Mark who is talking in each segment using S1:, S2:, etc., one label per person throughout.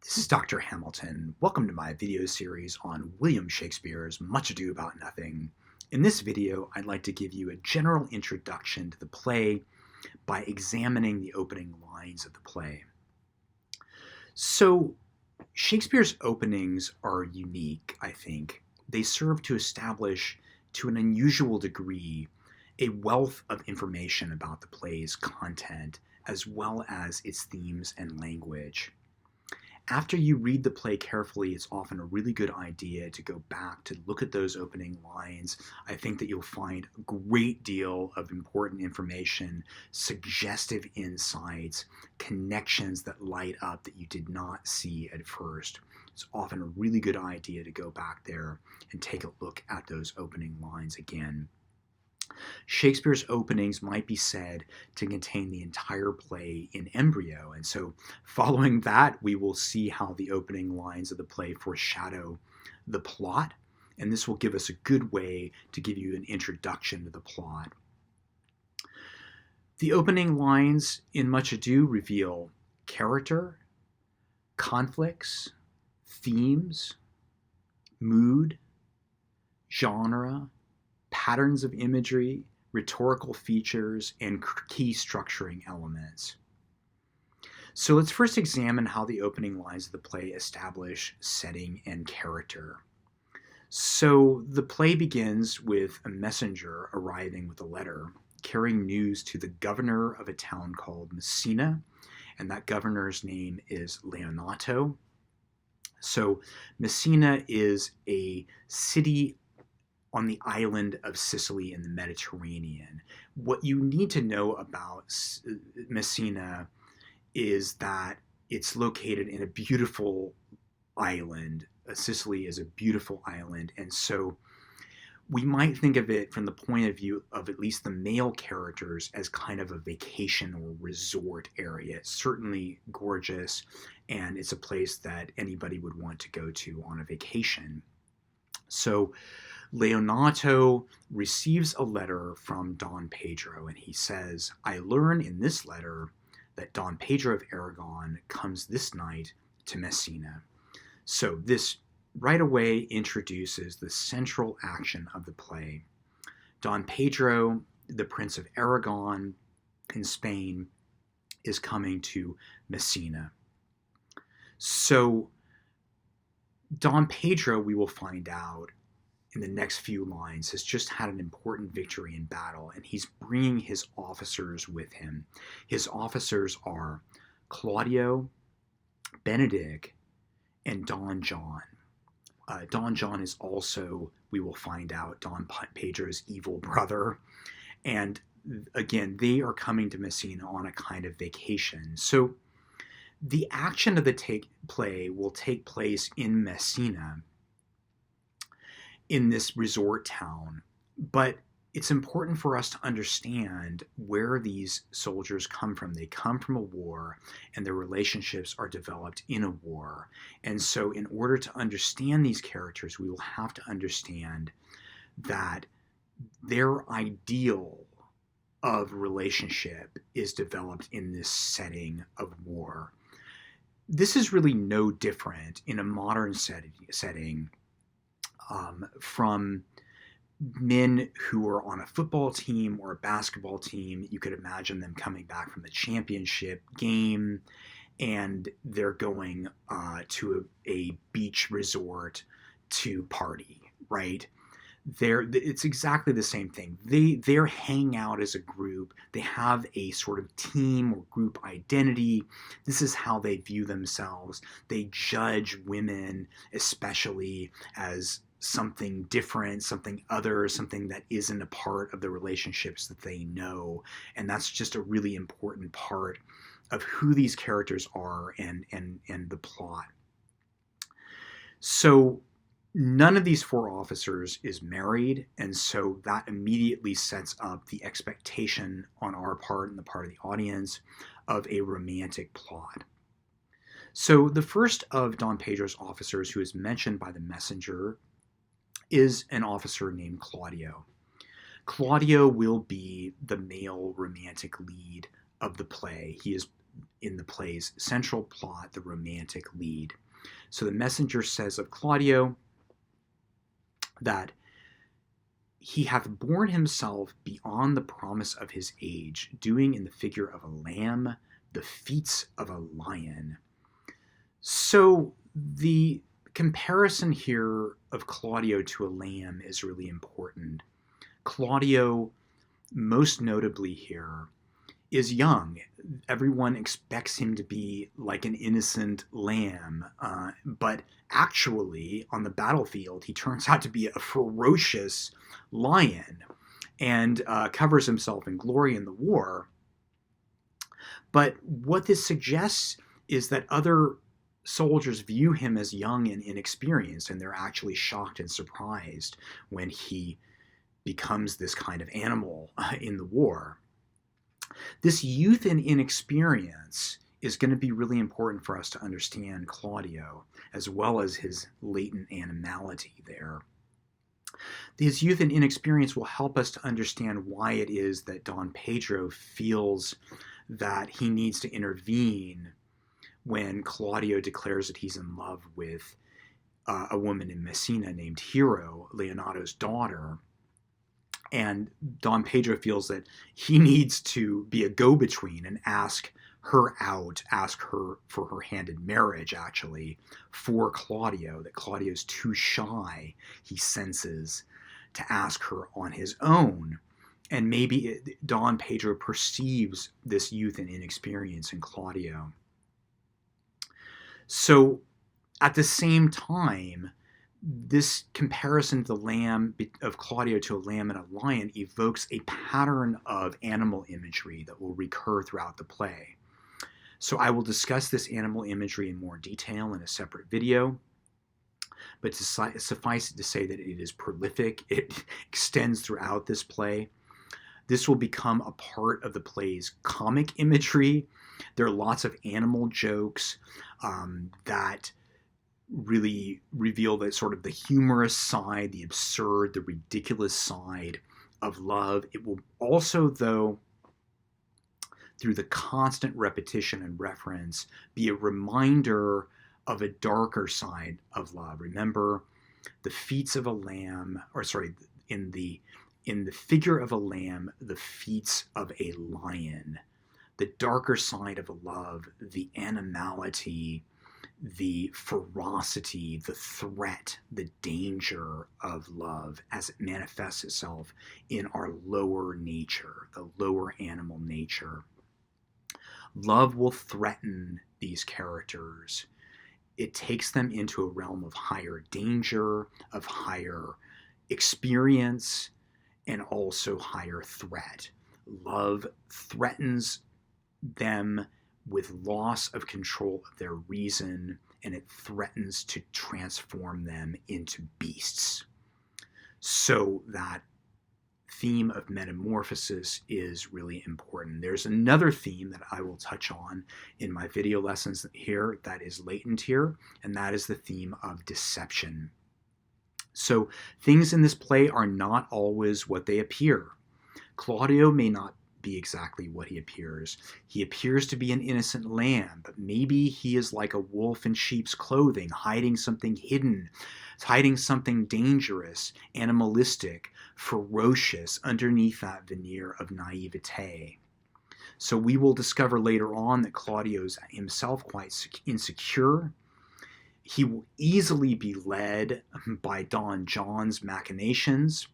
S1: This is Dr. Hamilton. Welcome to my video series on William Shakespeare's Much Ado About Nothing. In this video, I'd like to give you a general introduction to the play by examining the opening lines of the play. So, Shakespeare's openings are unique, I think. They serve to establish, to an unusual degree, a wealth of information about the play's content, as well as its themes and language. After you read the play carefully, it's often a really good idea to go back to look at those opening lines. I think that you'll find a great deal of important information, suggestive insights, connections that light up that you did not see at first. It's often a really good idea to go back there and take a look at those opening lines again. Shakespeare's openings might be said to contain the entire play in embryo, and so following that, we will see how the opening lines of the play foreshadow the plot, and this will give us a good way to give you an introduction to the plot. The opening lines in Much Ado reveal character, conflicts, themes, mood, genre, patterns of imagery, rhetorical features, and key structuring elements. So let's first examine how the opening lines of the play establish setting and character. So the play begins with a messenger arriving with a letter carrying news to the governor of a town called Messina, and that governor's name is Leonato. So Messina is a city on the island of Sicily in the Mediterranean. What you need to know about Messina is that it's located in a beautiful island. Sicily is a beautiful island, and so we might think of it from the point of view of at least the male characters as kind of a vacation or resort area. It's certainly gorgeous, and it's a place that anybody would want to go to on a vacation. So Leonato receives a letter from Don Pedro, and he says, "I learn in this letter that Don Pedro of Aragon comes this night to Messina." So this right away introduces the central action of the play. Don Pedro, the Prince of Aragon in Spain, is coming to Messina. So Don Pedro, we will find out in the next few lines, has just had an important victory in battle, and he's bringing his officers with him. His officers are Claudio, Benedict, and Don John. Don John is also, we will find out, Don Pedro's evil brother. And again, they are coming to Messina on a kind of vacation. So the action of the play will take place in Messina, in this resort town, but it's important for us to understand where these soldiers come from. They come from a war, and their relationships are developed in a war. And so in order to understand these characters, we will have to understand that their ideal of relationship is developed in this setting of war. This is really no different in a modern setting from men who are on a football team or a basketball team. You could imagine them coming back from the championship game, and they're going to a beach resort to party, right? It's exactly the same thing. They're hanging out as a group. They have a sort of team or group identity. This is how they view themselves. They judge women, especially, as something different, something other, something that isn't a part of the relationships that they know. And that's just a really important part of who these characters are and the plot. So none of these four officers is married, and so that immediately sets up the expectation on our part and the part of the audience of a romantic plot. So the first of Don Pedro's officers, who is mentioned by the messenger, is an officer named Claudio. Claudio will be the male romantic lead of the play. He is in the play's central plot, the romantic lead. So the messenger says of Claudio that he hath borne himself beyond the promise of his age, doing in the figure of a lamb the feats of a lion. So the comparison here of Claudio to a lamb is really important. Claudio, most notably here, is young. Everyone expects him to be like an innocent lamb, but actually on the battlefield he turns out to be a ferocious lion and covers himself in glory in the war. But what this suggests is that other soldiers view him as young and inexperienced, and they're actually shocked and surprised when he becomes this kind of animal in the war. This youth and inexperience is going to be really important for us to understand Claudio, as well as his latent animality there. His youth and inexperience will help us to understand why it is that Don Pedro feels that he needs to intervene when Claudio declares that he's in love with a woman in Messina named Hero, Leonato's daughter. And Don Pedro feels that he needs to be a go-between and ask her out, ask her for her hand in marriage, actually, for Claudio, that Claudio's too shy, he senses, to ask her on his own. And maybe Don Pedro perceives this youth and inexperience in Claudio. So at the same time, this comparison to the lamb of Claudio to a lamb and a lion evokes a pattern of animal imagery that will recur throughout the play. So I will discuss this animal imagery in more detail in a separate video, but suffice it to say that it is prolific. It extends throughout this play. This will become a part of the play's comic imagery. There are lots of animal jokes that really reveal that sort of the humorous side, the absurd, the ridiculous side of love. It will also, though, through the constant repetition and reference, be a reminder of a darker side of love. Remember, the feats of a lamb, or sorry, in the figure of a lamb, the feats of a lion. The darker side of a love, the animality, the ferocity, the threat, the danger of love as it manifests itself in our lower nature, the lower animal nature. Love will threaten these characters. It takes them into a realm of higher danger, of higher experience, and also higher threat. Love threatens them with loss of control of their reason, and it threatens to transform them into beasts. So that theme of metamorphosis is really important. There's another theme that I will touch on in my video lessons here that is latent here, and that is the theme of deception. So things in this play are not always what they appear. Claudio may not be exactly what he appears. He appears to be an innocent lamb, but maybe he is like a wolf in sheep's clothing, hiding something hidden, hiding something dangerous, animalistic, ferocious underneath that veneer of naivete. So we will discover later on that Claudio is himself quite insecure. He will easily be led by Don John's machinations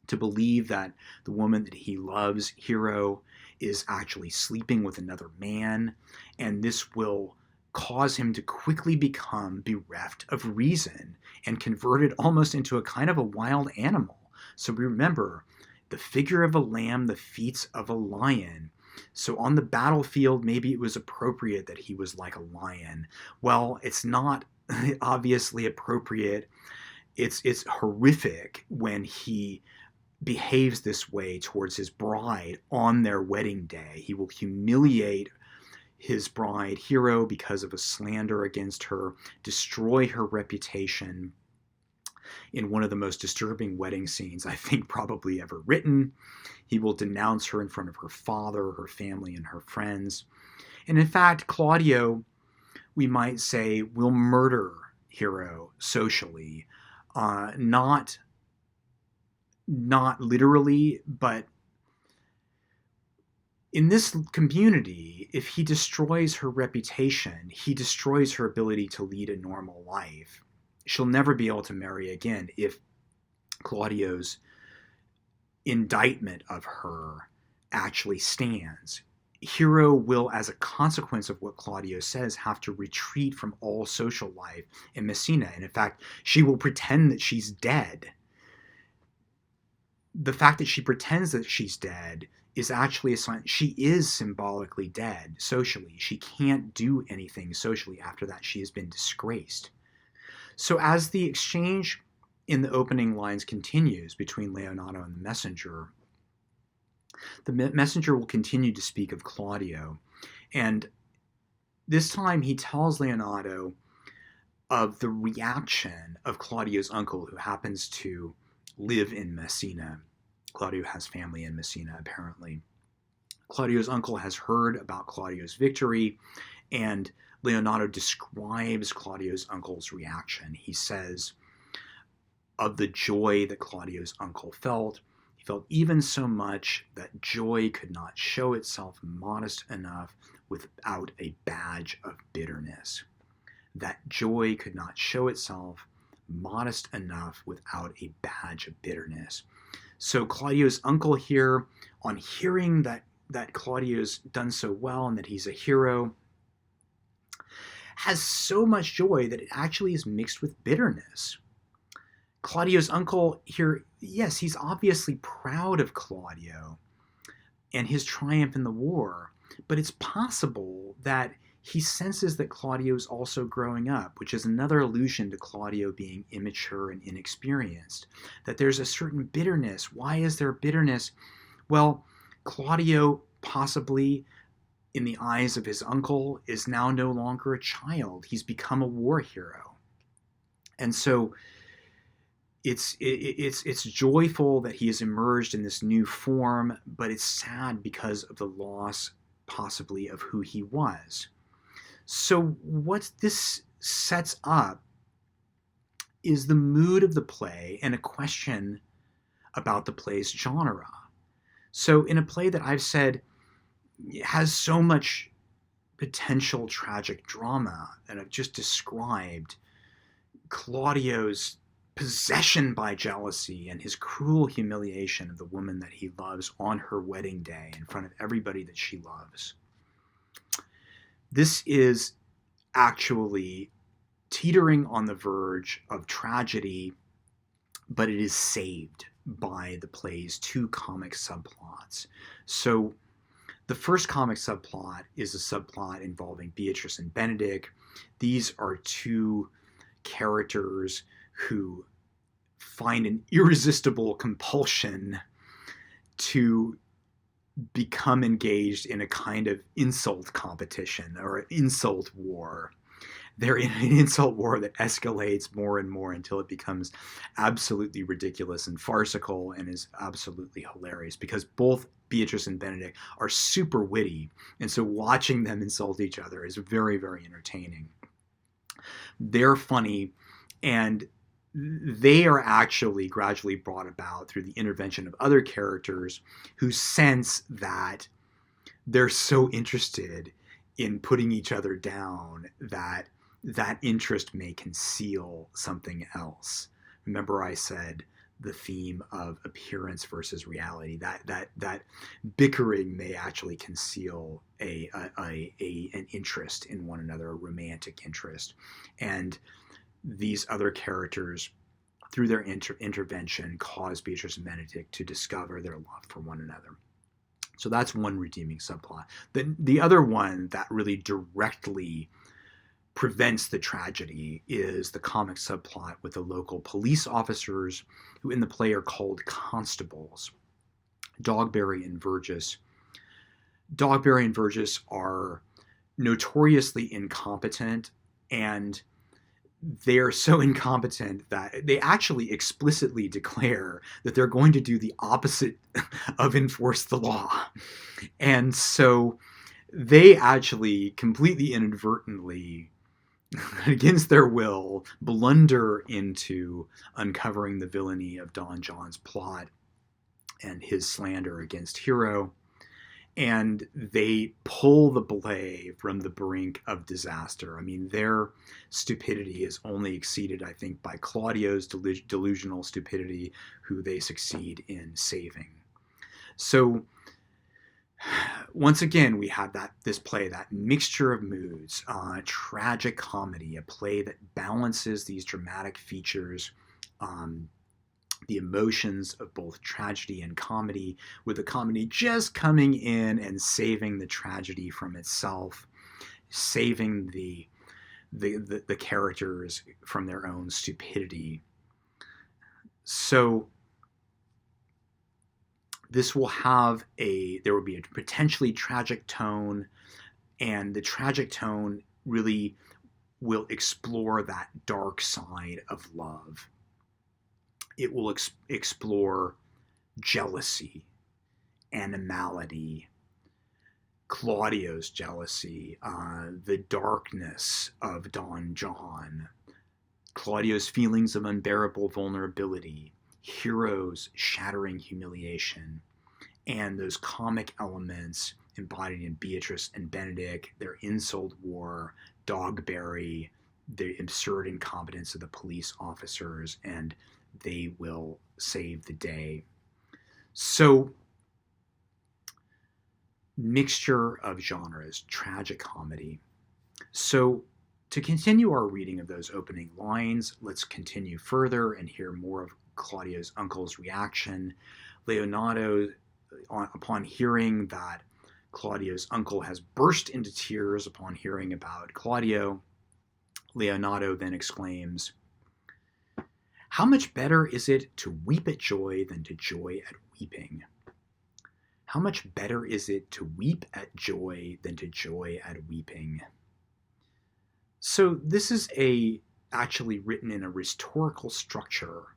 S1: to believe that the woman that he loves, Hero, is actually sleeping with another man, and this will cause him to quickly become bereft of reason and converted almost into a kind of a wild animal. So remember, the figure of a lamb, the feats of a lion. So on the battlefield, maybe it was appropriate that he was like a lion. Well, it's not obviously appropriate. It's horrific when he behaves this way towards his bride on their wedding day. He will humiliate his bride, Hero, because of a slander against her, destroy her reputation in one of the most disturbing wedding scenes I think probably ever written. He will denounce her in front of her father, her family, and her friends. And in fact, Claudio, we might say, will murder Hero socially, not literally, but in this community, if he destroys her reputation, he destroys her ability to lead a normal life. She'll never be able to marry again if Claudio's indictment of her actually stands. Hero will, as a consequence of what Claudio says, have to retreat from all social life in Messina. And in fact, she will pretend that she's dead. The fact that she pretends that she's dead is actually a sign she is symbolically dead socially. She can't do anything socially after that. She has been disgraced. So as the exchange in the opening lines continues between Leonato and the messenger will continue to speak of Claudio. And this time he tells Leonato of the reaction of Claudio's uncle, who happens to live in Messina. Claudio has family in Messina, apparently. Claudio's uncle has heard about Claudio's victory, and Leonato describes Claudio's uncle's reaction. He says of the joy that Claudio's uncle felt, he felt even so much that joy could not show itself modest enough without a badge of bitterness. That joy could not show itself modest enough without a badge of bitterness. So Claudio's uncle here, on hearing that Claudio's done so well and that he's a hero, has so much joy that it actually is mixed with bitterness. Claudio's uncle here, yes, he's obviously proud of Claudio and his triumph in the war, but it's possible that he senses that Claudio is also growing up, which is another allusion to Claudio being immature and inexperienced, that there's a certain bitterness. Why is there bitterness? Well, Claudio, possibly in the eyes of his uncle, is now no longer a child. He's become a war hero. And so it's joyful that he has emerged in this new form, but it's sad because of the loss, possibly, of who he was. So what this sets up is the mood of the play and a question about the play's genre. So in a play that I've said has so much potential tragic drama, and I've just described Claudio's possession by jealousy and his cruel humiliation of the woman that he loves on her wedding day in front of everybody that she loves. This is actually teetering on the verge of tragedy, but it is saved by the play's two comic subplots. So the first comic subplot is a subplot involving Beatrice and Benedick. These are two characters who find an irresistible compulsion to become engaged in a kind of insult competition or an insult war. They're in an insult war that escalates more and more until it becomes absolutely ridiculous and farcical and is absolutely hilarious, because both Beatrice and Benedick are super witty, and so watching them insult each other is very, very entertaining. They're funny, and they are actually gradually brought about through the intervention of other characters who sense that they're so interested in putting each other down that that interest may conceal something else. Remember, I said the theme of appearance versus reality, that bickering may actually conceal an interest in one another, a romantic interest. And these other characters, through their intervention, cause Beatrice and Benedick to discover their love for one another. So that's one redeeming subplot. Then the other one that really directly prevents the tragedy is the comic subplot with the local police officers, who in the play are called constables, Dogberry and Verges. Dogberry and Verges are notoriously incompetent, and they are so incompetent that they actually explicitly declare that they're going to do the opposite of enforce the law. And so they actually completely inadvertently, against their will, blunder into uncovering the villainy of Don John's plot and his slander against Hero. And they pull the play from the brink of disaster. I mean, their stupidity is only exceeded, I think, by Claudio's delusional stupidity, who they succeed in saving. So once again, we have this play, that mixture of moods, tragic comedy, a play that balances these dramatic features, the emotions of both tragedy and comedy, with the comedy just coming in and saving the tragedy from itself, saving the characters from their own stupidity. So this will have there will be a potentially tragic tone, and the tragic tone really will explore that dark side of love. It will explore jealousy, animality, Claudio's jealousy, the darkness of Don John, Claudio's feelings of unbearable vulnerability, Hero's shattering humiliation, and those comic elements embodied in Beatrice and Benedict, their insult war, Dogberry, the absurd incompetence of the police officers, and they will save the day. So, mixture of genres, tragic comedy. So, to continue our reading of those opening lines, let's continue further and hear more of Claudio's uncle's reaction. Leonardo, upon hearing that Claudio's uncle has burst into tears upon hearing about Claudio, Leonardo then exclaims, "How much better is it to weep at joy than to joy at weeping? How much better is it to weep at joy than to joy at weeping?" So this is actually written in a rhetorical structure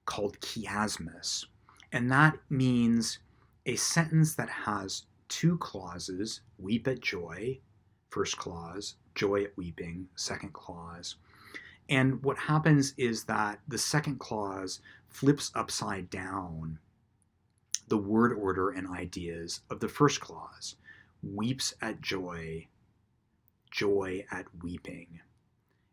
S1: called chiasmus, and that means a sentence that has two clauses: weep at joy, first clause, joy at weeping, second clause. And what happens is that the second clause flips upside down the word order and ideas of the first clause: weeps at joy, joy at weeping.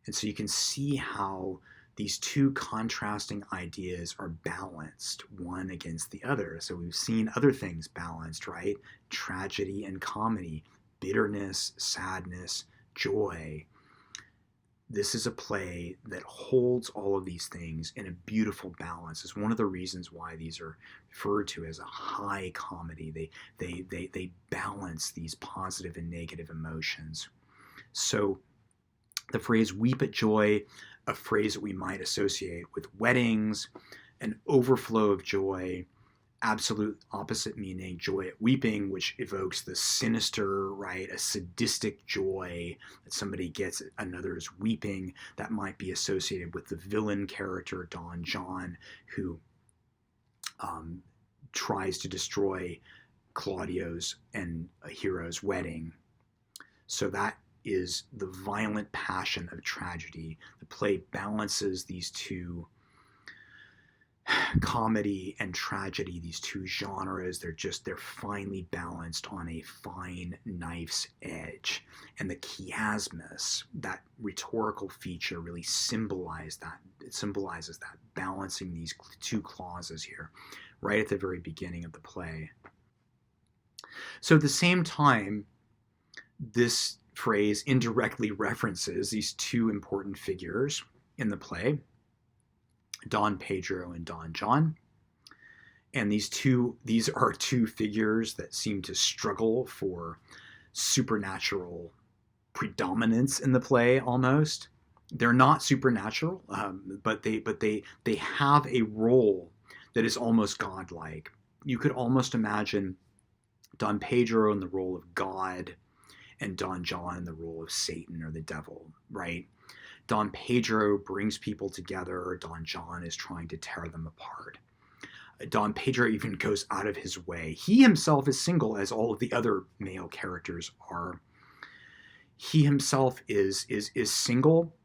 S1: And so you can see how these two contrasting ideas are balanced one against the other. So we've seen other things balanced, right? Tragedy and comedy, bitterness, sadness, joy. This is a play that holds all of these things in a beautiful balance. It's one of the reasons why these are referred to as a high comedy. They balance these positive and negative emotions. So the phrase weep at joy, a phrase that we might associate with weddings, an overflow of joy, absolute opposite meaning, joy at weeping, which evokes the sinister, right, a sadistic joy that somebody gets, another's weeping. That might be associated with the villain character, Don John, who tries to destroy Claudio's and Hero's wedding. So that is the violent passion of tragedy. The play balances these two, comedy and tragedy, these two genres. They're finely balanced on a fine knife's edge. And the chiasmus, that rhetorical feature, really symbolizes that, balancing these two clauses here, right at the very beginning of the play. So at the same time, this phrase indirectly references these two important figures in the play, Don Pedro and Don John. And these are two figures that seem to struggle for supernatural predominance in the play almost. They're not supernatural, but they have a role that is almost godlike. You could almost imagine Don Pedro in the role of God and Don John in the role of Satan or the devil, right? Don Pedro brings people together. Don John is trying to tear them apart. Don Pedro even goes out of his way. He himself is single, as all of the other male characters are. He himself is single.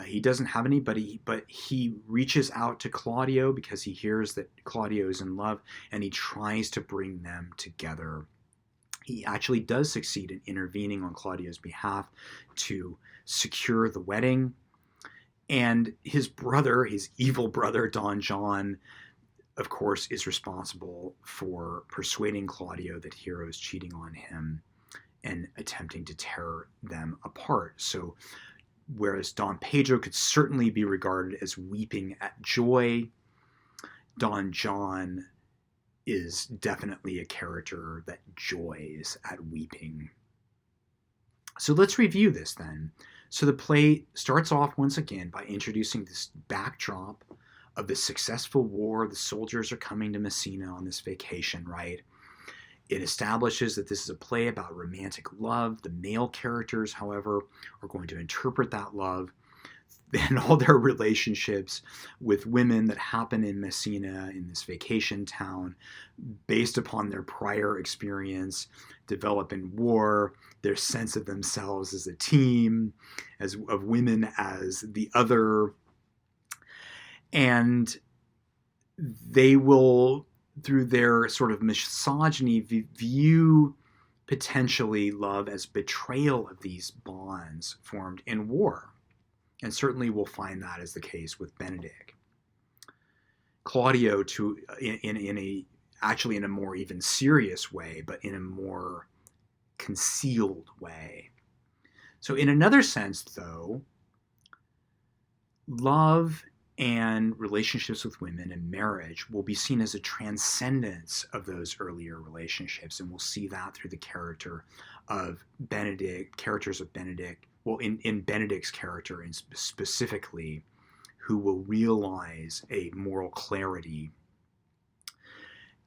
S1: He doesn't have anybody, but he reaches out to Claudio because he hears that Claudio is in love, and he tries to bring them together. He actually does succeed in intervening on Claudio's behalf to secure the wedding. And his brother, his evil brother, Don John, of course, is responsible for persuading Claudio that Hero is cheating on him and attempting to tear them apart. So whereas Don Pedro could certainly be regarded as weeping at joy, Don John is definitely a character that joys at weeping. So let's review this then. So the play starts off once again by introducing this backdrop of the successful war. The soldiers are coming to Messina on this vacation, right? It establishes that this is a play about romantic love. The male characters, however, are going to interpret that love and all their relationships with women that happen in Messina, in this vacation town, based upon their prior experience, develop in war, their sense of themselves as a team, as of women as the other. And they will, through their sort of misogyny, view potentially love as betrayal of these bonds formed in war. And certainly we'll find that is the case with Benedick. Claudio, actually in a more even serious way, but in a more concealed way. So in another sense, though, love and relationships with women and marriage will be seen as a transcendence of those earlier relationships. And we'll see that through the characters of Benedick, well, in Benedick's character and specifically, who will realize a moral clarity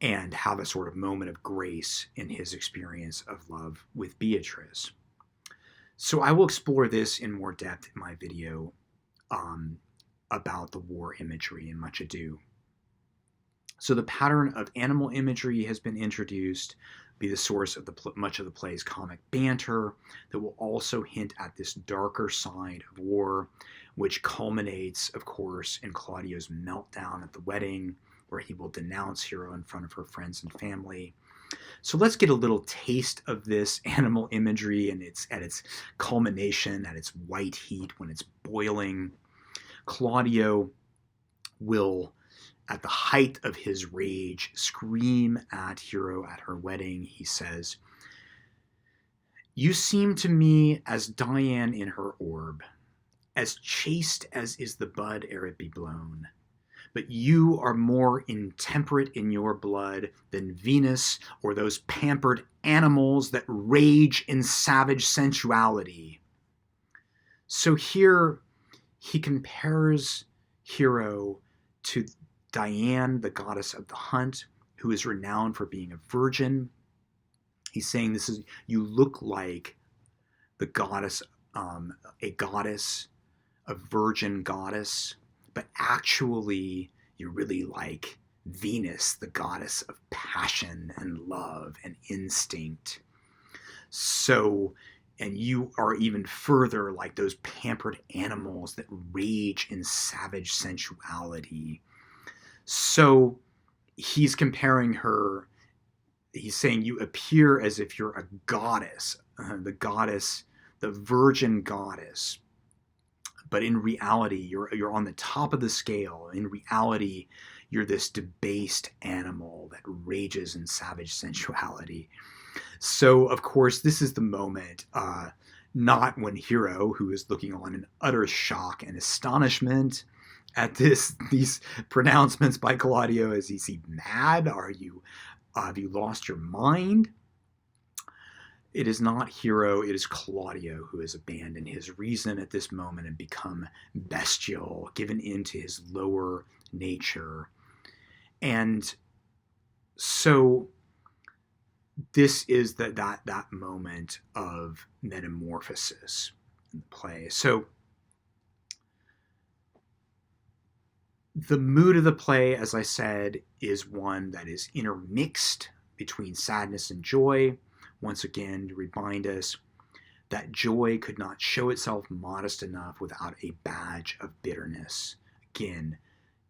S1: and have a sort of moment of grace in his experience of love with Beatrice. So I will explore this in more depth in my video about the war imagery in Much Ado. So the pattern of animal imagery has been introduced, be the source of much of the play's comic banter, that will also hint at this darker side of war, which culminates, of course, in Claudio's meltdown at the wedding, where he will denounce Hero in front of her friends and family. So let's get a little taste of this animal imagery and at its culmination, at its white heat, when it's boiling. Claudio will, at the height of his rage, scream at Hero at her wedding. He says, "You seem to me as Dian in her orb, as chaste as is the bud ere it be blown. But you are more intemperate in your blood than Venus or those pampered animals that rage in savage sensuality." So here he compares Hero to Dian, the goddess of the hunt, who is renowned for being a virgin. He's saying you look like the goddess, a virgin goddess, but actually you're really like Venus, the goddess of passion and love and instinct. So, and you are even further like those pampered animals that rage in savage sensuality. So he's comparing her, he's saying you appear as if you're a goddess, the virgin goddess. But in reality, you're on the top of the scale. In reality, you're this debased animal that rages in savage sensuality. So, of course, this is the moment, not when Hero, who is looking on in utter shock and astonishment at these pronouncements by Claudio. Is he mad? Have you lost your mind? It is not Hero, it is Claudio who has abandoned his reason at this moment and become bestial, given into his lower nature. And so this is that moment of metamorphosis in the play. So The mood of the play, as I said, is one that is intermixed between sadness and joy. Once again, to remind us that joy could not show itself modest enough without a badge of bitterness. Again,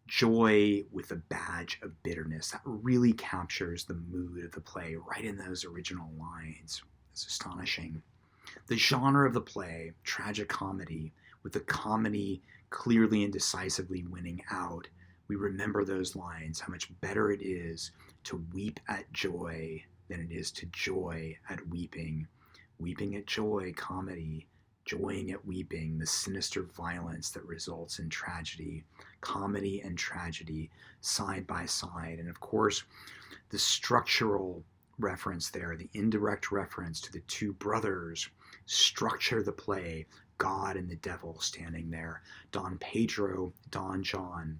S1: joy with a badge of bitterness. That really captures the mood of the play right in those original lines. It's astonishing. The genre of the play, tragic comedy, with the comedy clearly and decisively winning out. We remember those lines, how much better it is to weep at joy than it is to joy at weeping. Weeping at joy, comedy, joying at weeping, the sinister violence that results in tragedy, comedy and tragedy side by side. And of course, the structural reference there, the indirect reference to the two brothers, structure the play, God and the devil standing there, Don Pedro, Don John,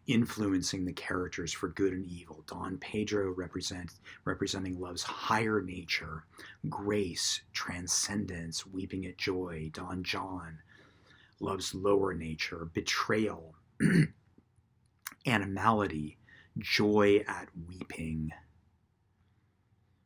S1: influencing the characters for good and evil. Don Pedro representing love's higher nature, grace, transcendence, weeping at joy. Don John, love's lower nature, betrayal, animality, joy at weeping.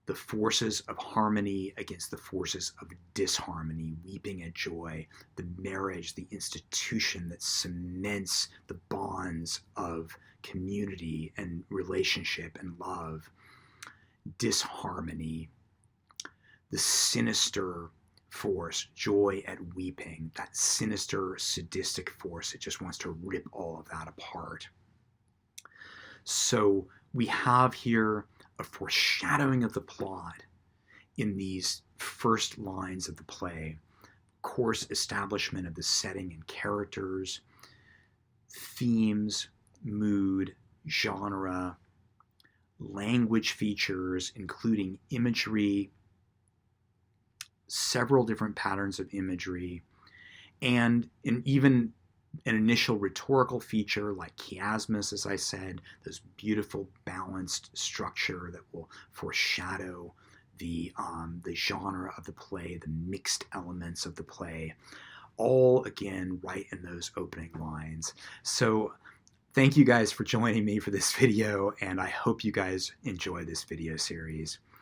S1: The forces of harmony against the forces of disharmony, weeping at joy, the marriage, the institution that cements the bonds of community and relationship and love, disharmony, the sinister force, joy at weeping, that sinister, sadistic force that just wants to rip all of that apart. So we have here a foreshadowing of the plot in these first lines of the play. Of course, establishment of the setting and characters, themes, mood, genre, language features, including imagery, several different patterns of imagery, and even an initial rhetorical feature like chiasmus, as I said, this beautiful balanced structure that will foreshadow the genre of the play, the mixed elements of the play, all again right in those opening lines. So thank you guys for joining me for this video, and I hope you guys enjoy this video series.